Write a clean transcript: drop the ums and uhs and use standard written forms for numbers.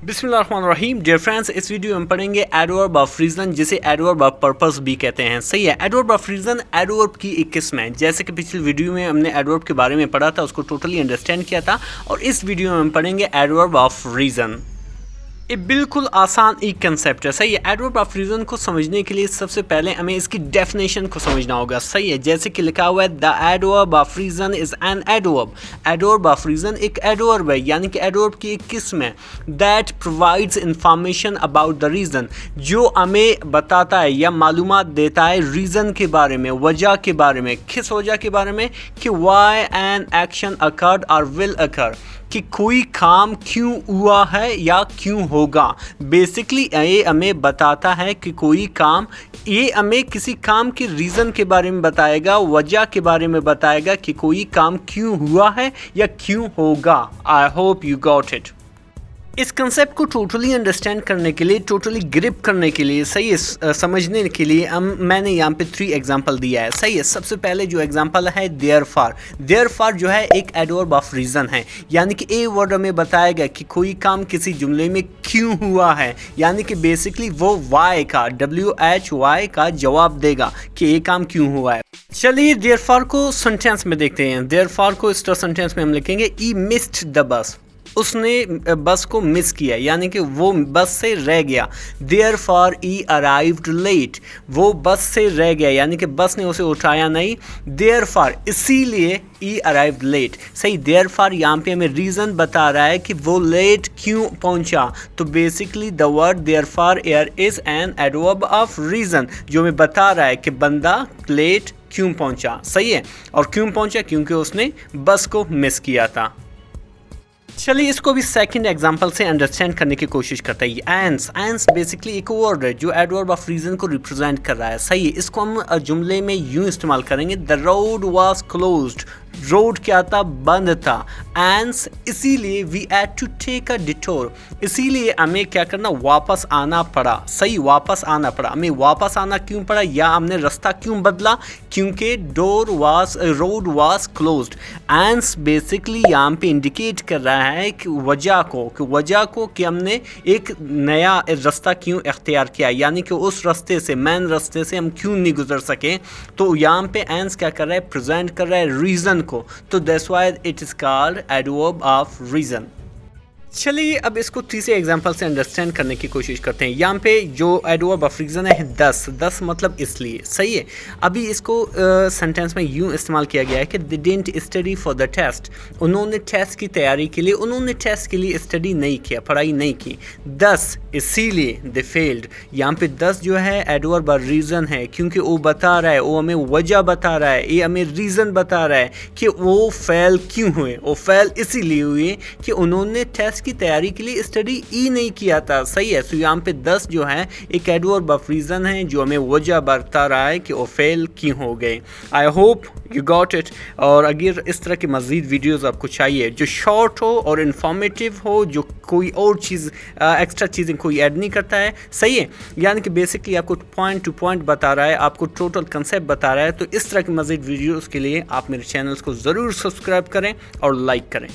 बिस्मिल्लाहिर्रहमानिर्रहीम। Dear friends, इस video में पढ़ेंगे एडवर्ब ऑफ रीज़न, जिसे एडवर्ब ऑफ पर्पस भी कहते हैं। सही है। एडवर्ब ऑफ रीज़न एडवर्ब की एक किस्म है। जैसे कि पिछली वीडियो में हमने एडवर्ब के बारे में पढ़ा था, उसको टोटली अंडरस्टैंड किया था, और इस वीडियो में हम पढ़ेंगे एडवर्ब ऑफ रीज़न। ये बिल्कुल आसान एक कंसेप्ट है। सही है। एडवर्ब ऑफ रीज़न को समझने के लिए सबसे पहले हमें इसकी डेफिनेशन को समझना होगा। सही है। जैसे कि लिखा हुआ है, the adverb of reason is an adverb. Adverb of reason एक एडवर्ब है, यानी कि एडवर्ब की एक किस्म है that provides information about the reason, जो हमें बताता है या मालूमात देता है रीज़न के बारे में, वजह के बारे में। किस वजह के बारे में? कि वाई एन एक्शन अकर्ड और विल अकर, कि कोई काम क्यों हुआ है या क्यों होगा। बेसिकली ये हमें बताता है कि कोई काम, ये हमें किसी काम के रीज़न के बारे में बताएगा, वजह के बारे में बताएगा कि कोई काम क्यों हुआ है या क्यों होगा। I hope you got it. इस कंसेप्ट को टोटली अंडरस्टैंड करने के लिए, टोटली ग्रिप करने के लिए, सही है, समझने के लिए मैंने यहाँ पे 3 एग्जांपल दिया है। सही है। सबसे पहले जो एग्जांपल है देयरफॉर जो है एक एडवर्ब ऑफ रीज़न है, यानी कि ए वर्ड हमें बताएगा कि कोई काम किसी जुमले में क्यों हुआ है, यानी कि बेसिकली वो वाई का, WHY का जवाब देगा कि ये काम क्यों हुआ है। चलिए देयरफॉर को सेंटेंस में देखते हैं। देयरफॉर को इस तरह सेंटेंस में हम लिखेंगे, ई मिस्ड द बस, उसने बस को मिस किया, यानी कि वो बस से रह गया। देयरफॉर ई अराइव्ड लेट, वो बस से रह गया, यानी कि बस ने उसे उठाया नहीं। देयरफॉर इसीलिए ई अराइव्ड लेट। सही। देयरफॉर यहाँ पे हमें रीज़न बता रहा है कि वो लेट क्यों पहुँचा। तो basically the word therefore air is an adverb of reason, जो हमें बता रहा है कि बंदा लेट क्यों पहुँचा। सही है। और क्यों पहुँचा? क्योंकि उसने बस को मिस किया था। चलिए इसको भी सेकंड एग्जांपल से अंडरस्टैंड करने की कोशिश करते हैं। एंस बेसिकली एक वर्ड है जो एडवर्ब ऑफ रीज़न को रिप्रेजेंट कर रहा है। सही है। इसको हम जुमले में यूँ इस्तेमाल करेंगे, the road was closed, road क्या था? बंद था। एंस इसीलिए we had to take a detour, इसीलिए हमें क्या करना? वापस आना पड़ा। सही। वापस आना पड़ा। हमें वापस आना क्यों पड़ा, या हमने रास्ता क्यों बदला? क्योंकि रोड वाज क्लोज्ड। एंस बेसिकली यहाँ पे इंडिकेट कर रहा है कि वजह को कि हमने एक नया रास्ता क्यों इख्तियार किया, यानी कि उस रास्ते से, मेन रास्ते से हम क्यों नहीं गुजर सके। तो यहाँ पे एंस क्या कर रहा है? प्रेजेंट कर रहा है रीज़न को। तो that's why it is called adverb of reason. चलिए अब इसको तीसरे एग्जांपल से अंडरस्टैंड करने की कोशिश करते हैं। यहाँ पे जो एडवर्ब ऑफ रीज़न है 10 मतलब इसलिए। सही है। अभी इसको सेंटेंस में यूँ इस्तेमाल किया गया है कि they didn't study for the test, उन्होंने टेस्ट की तैयारी के लिए, उन्होंने टेस्ट के लिए स्टडी नहीं किया, पढ़ाई नहीं की। 10 इसीलिए दे फेल्ड। यहाँ पे 10 जो है एडवर्ब ऑफ रीज़न है, क्योंकि वो बता रहा है, वो हमें वजह बता रहा है, ये हमें रीज़न बता रहा है कि वो फेल क्यों हुए। वो फेल इसीलिए हुए कि उन्होंने टेस्ट की तैयारी के लिए स्टडी ही नहीं किया था। सही है। तो यहाँ पे 10 जो है एक एडवर्ब ऑफ रीज़न है, जो हमें वजह बता रहा है कि वो फेल क्यों हो गए। I hope you got it. और अगर इस तरह की मज़ीद वीडियोज़ आपको चाहिए जो शॉर्ट हो और इन्फॉर्मेटिव हो, जो कोई और चीज़ एक्स्ट्रा चीज़ें कोई ऐड नहीं करता है। सही है। यानी कि बेसिकली आपको पॉइंट टू पॉइंट बता रहा है, आपको टोटल कंसेप्ट बता रहा है। तो इस तरह की मज़ीद वीडियोज़ के लिए आप मेरे चैनल्स को ज़रूर सब्सक्राइब करें और लाइक करें।